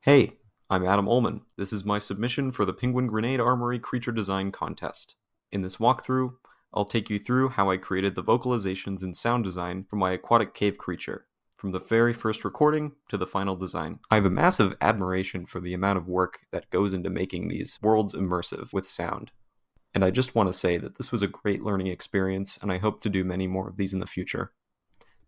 Hey, I'm Adam Ullman. This is my submission for the Penguin Grenade Armory Creature Design Contest. In this walkthrough, I'll take you through how I created the vocalizations and sound design for my aquatic cave creature, from the very first recording to the final design. I have a massive admiration for the amount of work that goes into making these worlds immersive with sound. And I just want to say that this was a great learning experience, and I hope to do many more of these in the future.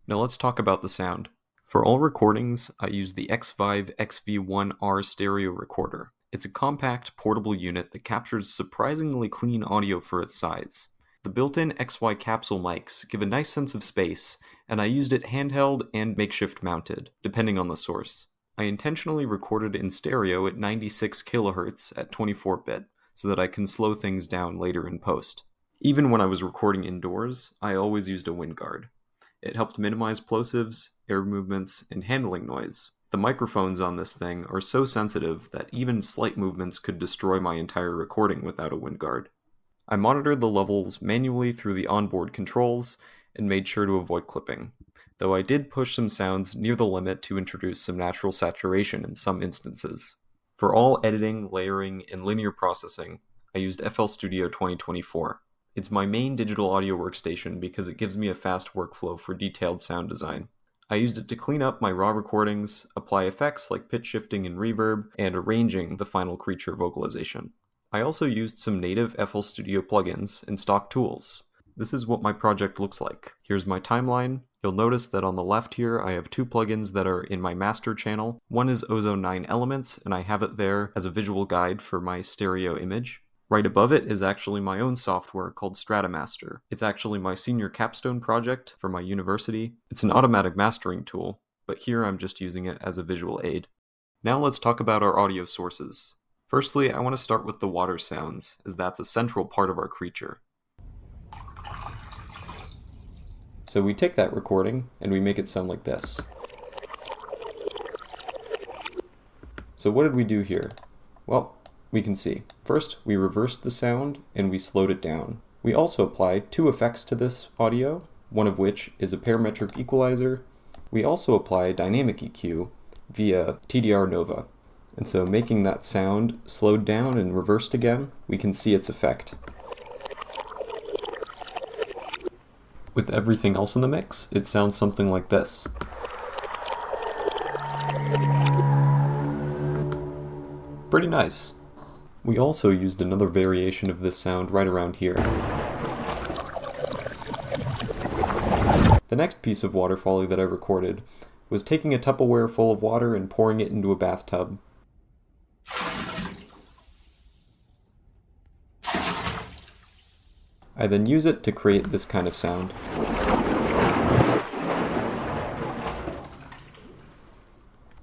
Now let's talk about the sound. For all recordings, I use the X-Vive XV1R stereo recorder. It's a compact, portable unit that captures surprisingly clean audio for its size. The built-in XY capsule mics give a nice sense of space, and I used it handheld and makeshift mounted, depending on the source. I intentionally recorded in stereo at 96 kHz at 24-bit, so that I can slow things down later in post. Even when I was recording indoors, I always used a wind guard. It helped minimize plosives, air movements, and handling noise. The microphones on this thing are so sensitive that even slight movements could destroy my entire recording without a wind guard. I monitored the levels manually through the onboard controls and made sure to avoid clipping, though I did push some sounds near the limit to introduce some natural saturation in some instances. For all editing, layering, and linear processing, I used FL Studio 2024. It's my main digital audio workstation because it gives me a fast workflow for detailed sound design. I used it to clean up my raw recordings, apply effects like pitch shifting and reverb, and arranging the final creature vocalization. I also used some native FL Studio plugins and stock tools. This is what my project looks like. Here's my timeline. You'll notice that on the left here I have two plugins that are in my master channel. One is Ozone 9 Elements, and I have it there as a visual guide for my stereo image. Right above it is actually my own software called Stratomaster. It's actually my senior capstone project for my university. It's an automatic mastering tool, but here I'm just using it as a visual aid. Now let's talk about our audio sources. Firstly, I want to start with the water sounds, as that's a central part of our creature. So we take that recording and we make it sound like this. So what did we do here? Well, we can see. First, we reversed the sound and we slowed it down. We also applied two effects to this audio, one of which is a parametric equalizer. We also apply dynamic EQ via TDR Nova. And so making that sound slowed down and reversed again, we can see its effect. With everything else in the mix, it sounds something like this. Pretty nice. We also used another variation of this sound right around here. The next piece of water foley that I recorded was taking a Tupperware full of water and pouring it into a bathtub. I then use it to create this kind of sound.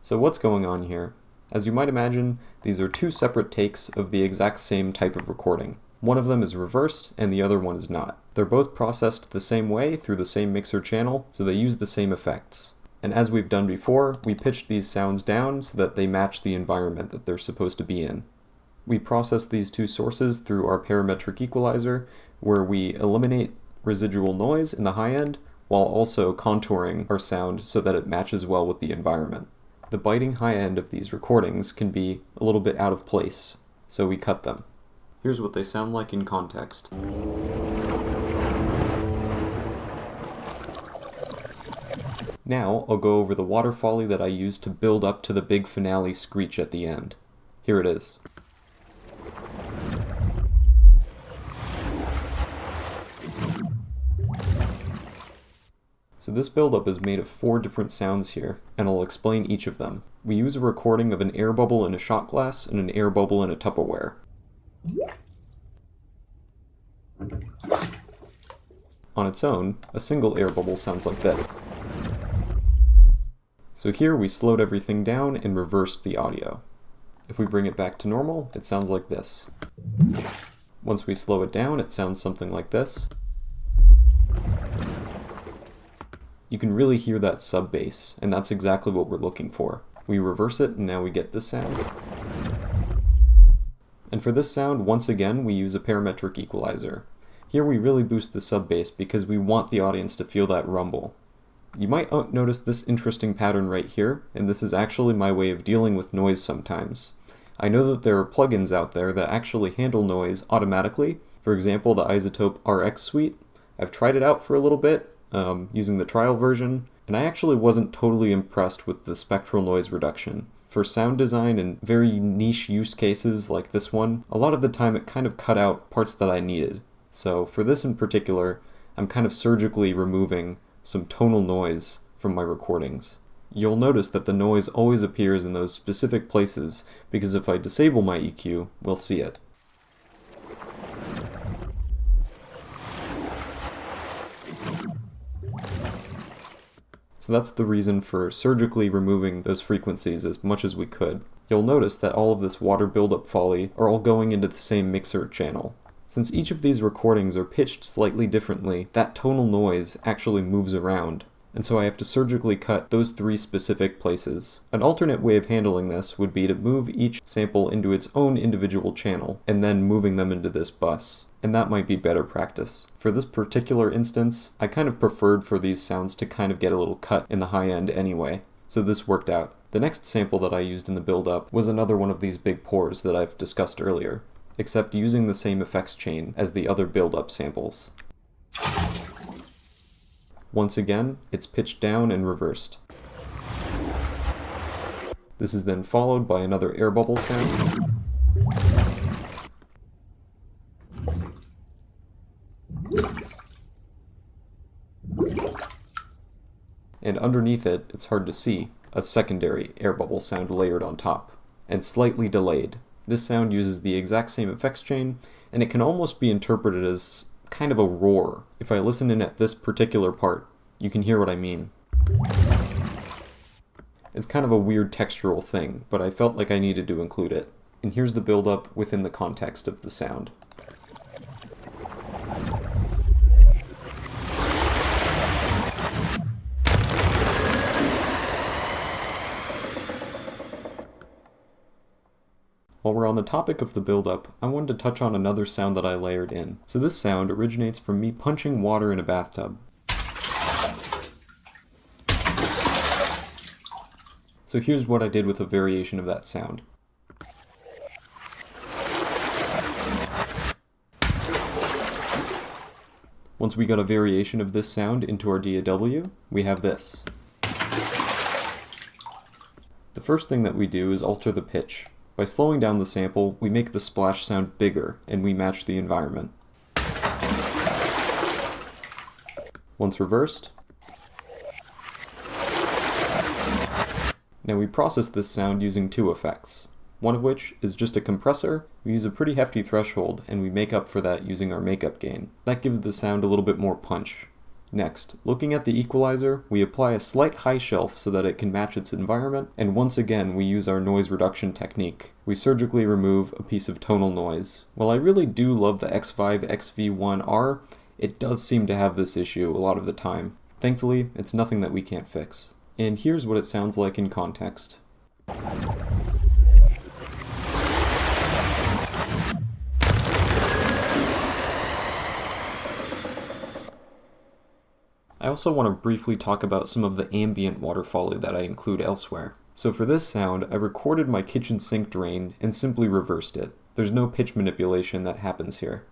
So what's going on here? As you might imagine, these are two separate takes of the exact same type of recording. One of them is reversed and the other one is not. They're both processed the same way through the same mixer channel, so they use the same effects. And as we've done before, we pitched these sounds down so that they match the environment that they're supposed to be in. We process these two sources through our parametric equalizer, where we eliminate residual noise in the high end, while also contouring our sound so that it matches well with the environment. The biting high end of these recordings can be a little bit out of place, so we cut them. Here's what they sound like in context. Now I'll go over the water foley that I used to build up to the big finale screech at the end. Here it is. So this buildup is made of 4 different sounds here, and I'll explain each of them. We use a recording of an air bubble in a shot glass and an air bubble in a Tupperware. On its own, a single air bubble sounds like this. So here we slowed everything down and reversed the audio. If we bring it back to normal, it sounds like this. Once we slow it down, it sounds something like this. You can really hear that sub bass, and that's exactly what we're looking for. We reverse it, and now we get this sound. And for this sound, once again, we use a parametric equalizer. Here we really boost the sub bass because we want the audience to feel that rumble. You might notice this interesting pattern right here, and this is actually my way of dealing with noise sometimes. I know that there are plugins out there that actually handle noise automatically. For example, the iZotope RX suite. I've tried it out for a little bit, using the trial version, and I actually wasn't totally impressed with the spectral noise reduction. For sound design and very niche use cases like this one, a lot of the time it kind of cut out parts that I needed. So for this in particular, I'm kind of surgically removing some tonal noise from my recordings. You'll notice that the noise always appears in those specific places because if I disable my EQ, we'll see it. So that's the reason for surgically removing those frequencies as much as we could. You'll notice that all of this water buildup folly are all going into the same mixer channel. Since each of these recordings are pitched slightly differently, that tonal noise actually moves around, and so I have to surgically cut those 3 specific places. An alternate way of handling this would be to move each sample into its own individual channel, and then moving them into this bus. And that might be better practice. For this particular instance, I kind of preferred for these sounds to kind of get a little cut in the high end anyway, so this worked out. The next sample that I used in the build-up was another one of these big pores that I've discussed earlier, except using the same effects chain as the other build-up samples. Once again, it's pitched down and reversed. This is then followed by another air bubble sound. And underneath it, it's hard to see, a secondary air bubble sound layered on top, and slightly delayed. This sound uses the exact same effects chain, and it can almost be interpreted as kind of a roar. If I listen in at this particular part, you can hear what I mean. It's kind of a weird textural thing, but I felt like I needed to include it. And here's the build-up within the context of the sound. While we're on the topic of the build-up, I wanted to touch on another sound that I layered in. So this sound originates from me punching water in a bathtub. So here's what I did with a variation of that sound. Once we got a variation of this sound into our DAW, we have this. The first thing that we do is alter the pitch. By slowing down the sample, we make the splash sound bigger, and we match the environment. Once reversed, now we process this sound using 2 effects, one of which is just a compressor. We use a pretty hefty threshold, and we make up for that using our makeup gain. That gives the sound a little bit more punch. Next, looking at the equalizer, we apply a slight high shelf so that it can match its environment, and once again we use our noise reduction technique. We surgically remove a piece of tonal noise. While I really do love the X5 XV1R, it does seem to have this issue a lot of the time. Thankfully, it's nothing that we can't fix. And here's what it sounds like in context. I also want to briefly talk about some of the ambient water folly that I include elsewhere. So for this sound, I recorded my kitchen sink drain and simply reversed it. There's no pitch manipulation that happens here.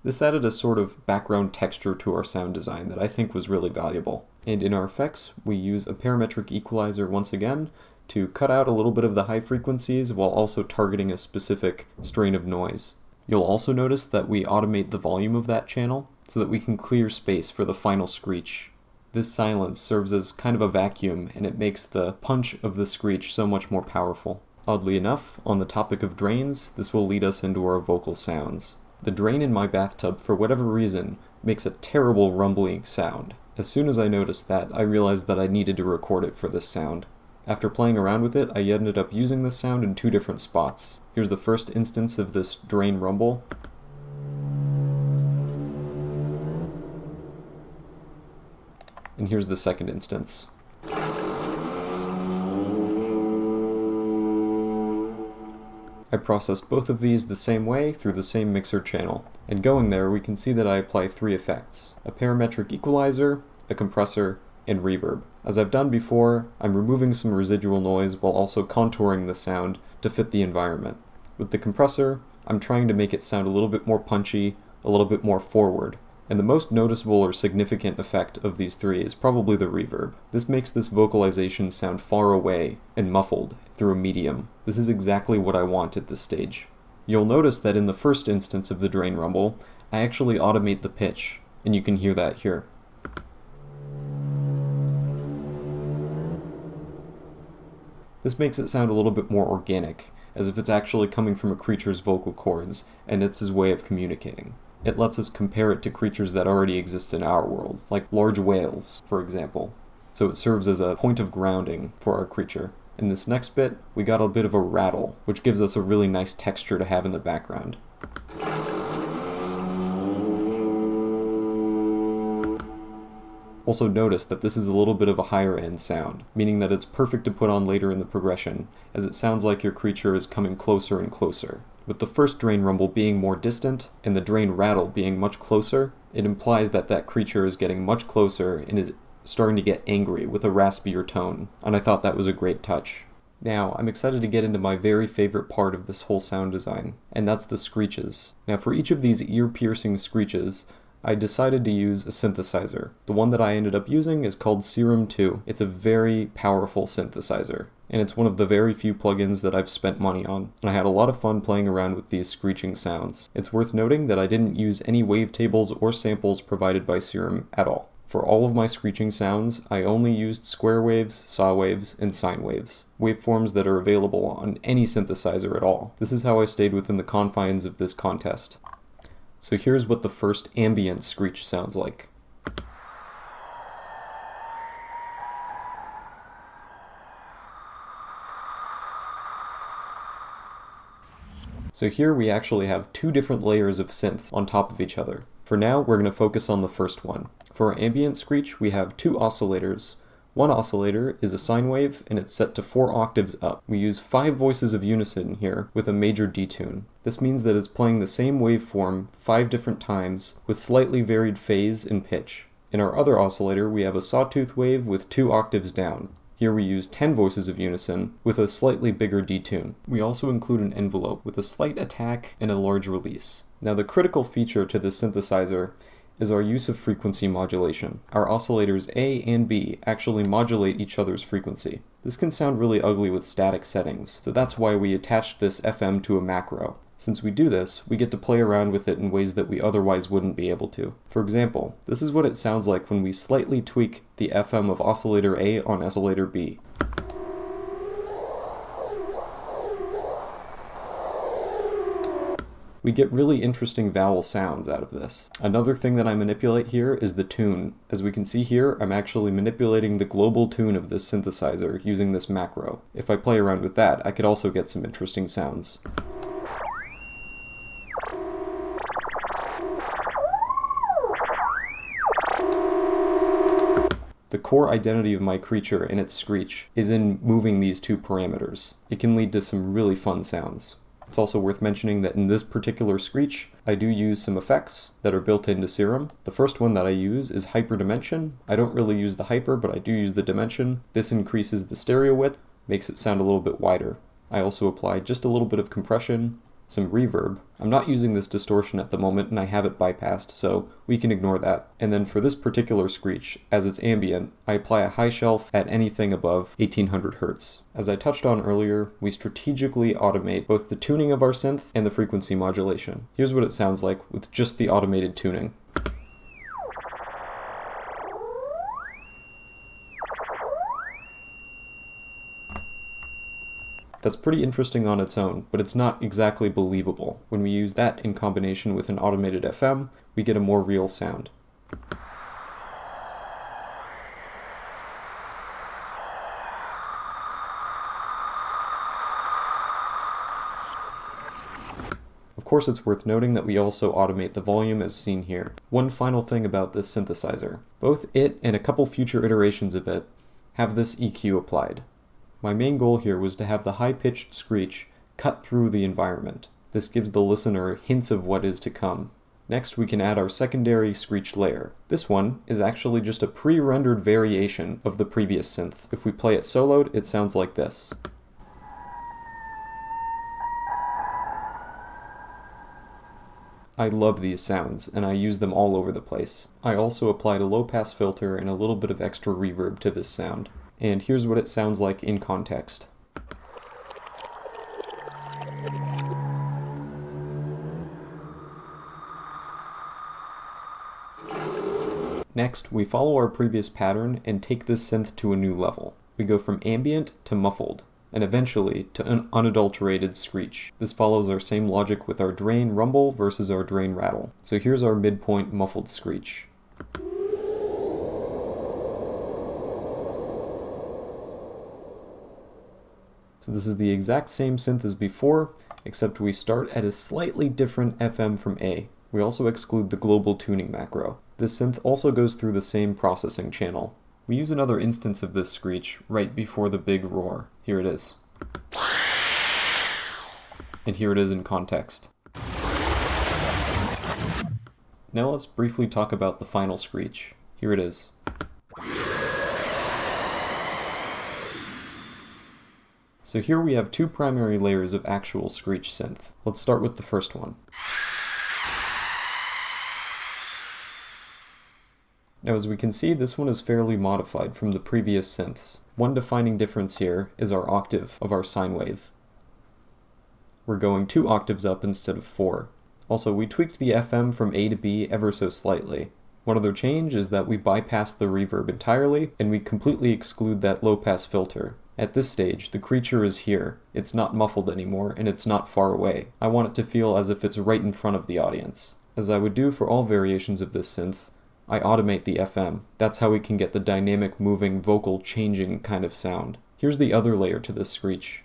This added a sort of background texture to our sound design that I think was really valuable. And in our effects, we use a parametric equalizer once again to cut out a little bit of the high frequencies while also targeting a specific strain of noise. You'll also notice that we automate the volume of that channel so that we can clear space for the final screech. This silence serves as kind of a vacuum, and it makes the punch of the screech so much more powerful. Oddly enough, on the topic of drains, this will lead us into our vocal sounds. The drain in my bathtub, for whatever reason, makes a terrible rumbling sound. As soon as I noticed that, I realized that I needed to record it for this sound. After playing around with it, I ended up using this sound in 2 different spots. Here's the first instance of this drain rumble. and here's the second instance. I processed both of these the same way through the same mixer channel, and going there we can see that I apply 3 effects: a parametric equalizer, a compressor, and reverb. As I've done before, I'm removing some residual noise while also contouring the sound to fit the environment. With the compressor, I'm trying to make it sound a little bit more punchy, a little bit more forward. And the most noticeable or significant effect of these 3 is probably the reverb. This makes this vocalization sound far away and muffled through a medium. This is exactly what I want at this stage. You'll notice that in the first instance of the drain rumble, I actually automate the pitch, and you can hear that here. This makes it sound a little bit more organic, as if it's actually coming from a creature's vocal cords, and it's his way of communicating. It lets us compare it to creatures that already exist in our world, like large whales, for example. So it serves as a point of grounding for our creature. In this next bit, we got a bit of a rattle, which gives us a really nice texture to have in the background. Also notice that this is a little bit of a higher end sound, meaning that it's perfect to put on later in the progression, as it sounds like your creature is coming closer and closer. With the first drain rumble being more distant, and the drain rattle being much closer, it implies that that creature is getting much closer and is starting to get angry with a raspier tone, and I thought that was a great touch. Now, I'm excited to get into my very favorite part of this whole sound design, and that's the screeches. Now, for each of these ear-piercing screeches, I decided to use a synthesizer. The one that I ended up using is called Serum 2. It's a very powerful synthesizer, and it's one of the very few plugins that I've spent money on, and I had a lot of fun playing around with these screeching sounds. It's worth noting that I didn't use any wavetables or samples provided by Serum at all. For all of my screeching sounds, I only used square waves, saw waves, and sine waves, waveforms that are available on any synthesizer at all. This is how I stayed within the confines of this contest. So here's what the first ambient screech sounds like. So here we actually have 2 different layers of synths on top of each other. For now, we're going to focus on the first one. For our ambient screech, we have 2 oscillators. One oscillator is a sine wave, and it's set to 4 octaves up. We use 5 voices of unison here with a major detune. This means that it's playing the same waveform 5 different times with slightly varied phase and pitch. In our other oscillator, we have a sawtooth wave with 2 octaves down. Here we use 10 voices of unison with a slightly bigger detune. We also include an envelope with a slight attack and a large release. Now the critical feature to this synthesizer is our use of frequency modulation. Our oscillators A and B actually modulate each other's frequency. This can sound really ugly with static settings, so that's why we attached this FM to a macro. Since we do this, we get to play around with it in ways that we otherwise wouldn't be able to. For example, this is what it sounds like when we slightly tweak the FM of oscillator A on oscillator B. We get really interesting vowel sounds out of this. Another thing that I manipulate here is the tune. As we can see here, I'm actually manipulating the global tune of this synthesizer using this macro. If I play around with that, I could also get some interesting sounds. The core identity of my creature and its screech is in moving these 2 parameters. It can lead to some really fun sounds. It's also worth mentioning that in this particular screech, I do use some effects that are built into Serum. The first one that I use is hyperdimension. I don't really use the hyper, but I do use the dimension. This increases the stereo width, makes it sound a little bit wider. I also apply just a little bit of compression, some reverb. I'm not using this distortion at the moment and I have it bypassed, so we can ignore that. And then for this particular screech, as it's ambient, I apply a high shelf at anything above 1800 Hz. As I touched on earlier, we strategically automate both the tuning of our synth and the frequency modulation. Here's what it sounds like with just the automated tuning. That's pretty interesting on its own, but it's not exactly believable. When we use that in combination with an automated FM, we get a more real sound. Of course, it's worth noting that we also automate the volume as seen here. One final thing about this synthesizer. Both it and a couple future iterations of it have this EQ applied. My main goal here was to have the high-pitched screech cut through the environment. This gives the listener hints of what is to come. Next, we can add our secondary screech layer. This one is actually just a pre-rendered variation of the previous synth. If we play it soloed, it sounds like this. I love these sounds, and I use them all over the place. I also applied a low-pass filter and a little bit of extra reverb to this sound. And here's what it sounds like in context. Next, we follow our previous pattern and take this synth to a new level. We go from ambient to muffled, and eventually to an unadulterated screech. This follows our same logic with our drain rumble versus our drain rattle. So here's our midpoint muffled screech. So this is the exact same synth as before, except we start at a slightly different FM from A. We also exclude the global tuning macro. This synth also goes through the same processing channel. We use another instance of this screech right before the big roar. Here it is. And here it is in context. Now let's briefly talk about the final screech. Here it is. So here we have two primary layers of actual screech synth. Let's start with the first one. Now as we can see, this one is fairly modified from the previous synths. One defining difference here is our octave of our sine wave. We're going 2 octaves up instead of 4. Also, we tweaked the FM from A to B ever so slightly. One other change is that we bypass the reverb entirely, and we completely exclude that low-pass filter. At this stage, the creature is here. It's not muffled anymore, and it's not far away. I want it to feel as if it's right in front of the audience. As I would do for all variations of this synth, I automate the FM. That's how we can get the dynamic, moving, vocal changing kind of sound. Here's the other layer to this screech.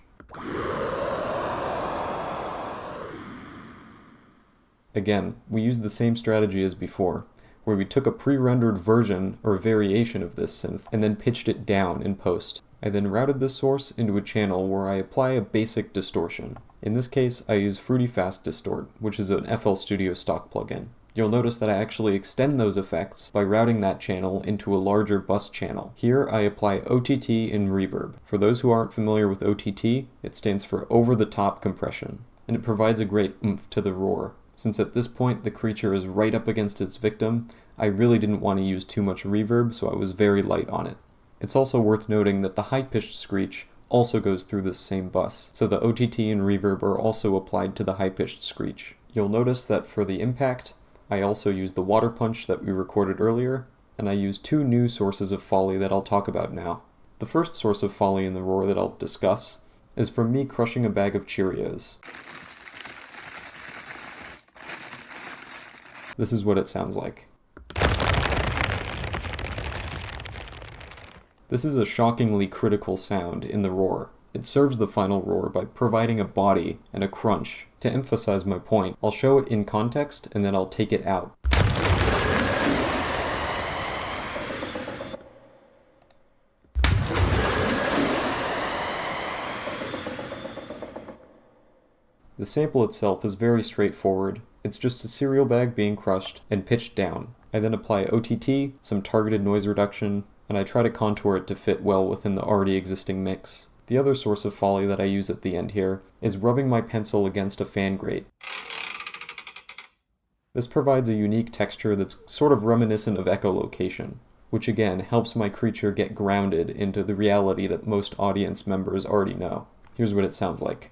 Again, we used the same strategy as before, where we took a pre-rendered version or variation of this synth and then pitched it down in post. I then routed this source into a channel where I apply a basic distortion. In this case, I use Fruity Fast Distort, which is an FL Studio stock plugin. You'll notice that I actually extend those effects by routing that channel into a larger bus channel. Here I apply OTT and reverb. For those who aren't familiar with OTT, it stands for over-the-top compression, and it provides a great oomph to the roar. Since at this point the creature is right up against its victim, I really didn't want to use too much reverb, so I was very light on it. It's also worth noting that the high-pitched screech also goes through this same bus, so the OTT and reverb are also applied to the high-pitched screech. You'll notice that for the impact, I also use the water punch that we recorded earlier, and I use 2 new sources of foley that I'll talk about now. The first source of foley in the roar that I'll discuss is from me crushing a bag of Cheerios. This is what it sounds like. This is a shockingly critical sound in the roar. It serves the final roar by providing a body and a crunch. To emphasize my point, I'll show it in context and then I'll take it out. The sample itself is very straightforward. It's just a cereal bag being crushed and pitched down. I then apply OTT, some targeted noise reduction, and I try to contour it to fit well within the already existing mix. The other source of foley that I use at the end here is rubbing my pencil against a fan grate. This provides a unique texture that's sort of reminiscent of echolocation, which again helps my creature get grounded into the reality that most audience members already know. Here's what it sounds like.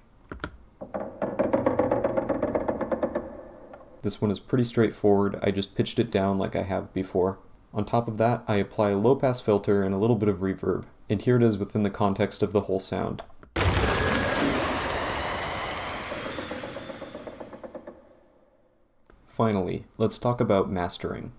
This one is pretty straightforward. I just pitched it down like I have before. On top of that, I apply a low-pass filter and a little bit of reverb, and here it is within the context of the whole sound. Finally, let's talk about mastering.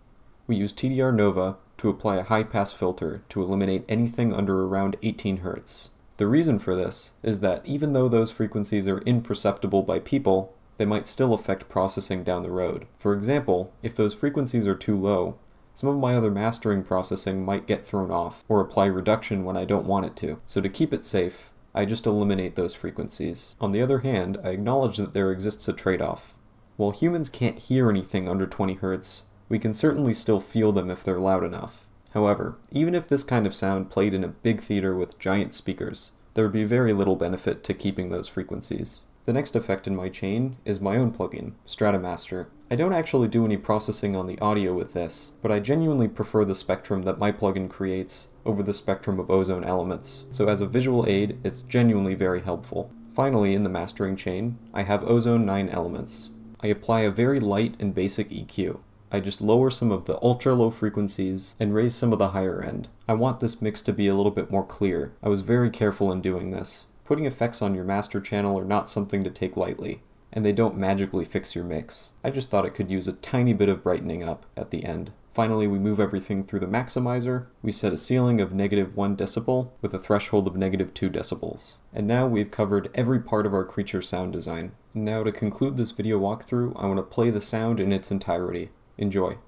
We use TDR Nova to apply a high-pass filter to eliminate anything under around 18 Hz. The reason for this is that even though those frequencies are imperceptible by people, they might still affect processing down the road. For example, if those frequencies are too low, some of my other mastering processing might get thrown off, or apply reduction when I don't want it to. So to keep it safe, I just eliminate those frequencies. On the other hand, I acknowledge that there exists a trade-off. While humans can't hear anything under 20 Hz, we can certainly still feel them if they're loud enough. However, even if this kind of sound played in a big theater with giant speakers, there would be very little benefit to keeping those frequencies. The next effect in my chain is my own plugin, Stratomaster. I don't actually do any processing on the audio with this, but I genuinely prefer the spectrum that my plugin creates over the spectrum of Ozone elements, so as a visual aid, it's genuinely very helpful. Finally, in the mastering chain, I have Ozone 9 elements. I apply a very light and basic EQ. I just lower some of the ultra low frequencies and raise some of the higher end. I want this mix to be a little bit more clear. I was very careful in doing this. Putting effects on your master channel are not something to take lightly, and they don't magically fix your mix. I just thought it could use a tiny bit of brightening up at the end. Finally, we move everything through the maximizer. We set a ceiling of -1 decibel with a threshold of -2 decibels. And now we've covered every part of our creature sound design. Now to conclude this video walkthrough, I want to play the sound in its entirety. Enjoy.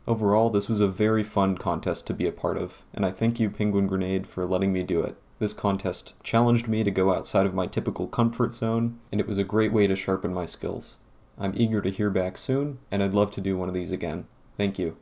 Overall, this was a very fun contest to be a part of, and I thank you, Penguin Grenade, for letting me do it. This contest challenged me to go outside of my typical comfort zone, and it was a great way to sharpen my skills. I'm eager to hear back soon, and I'd love to do one of these again. Thank you.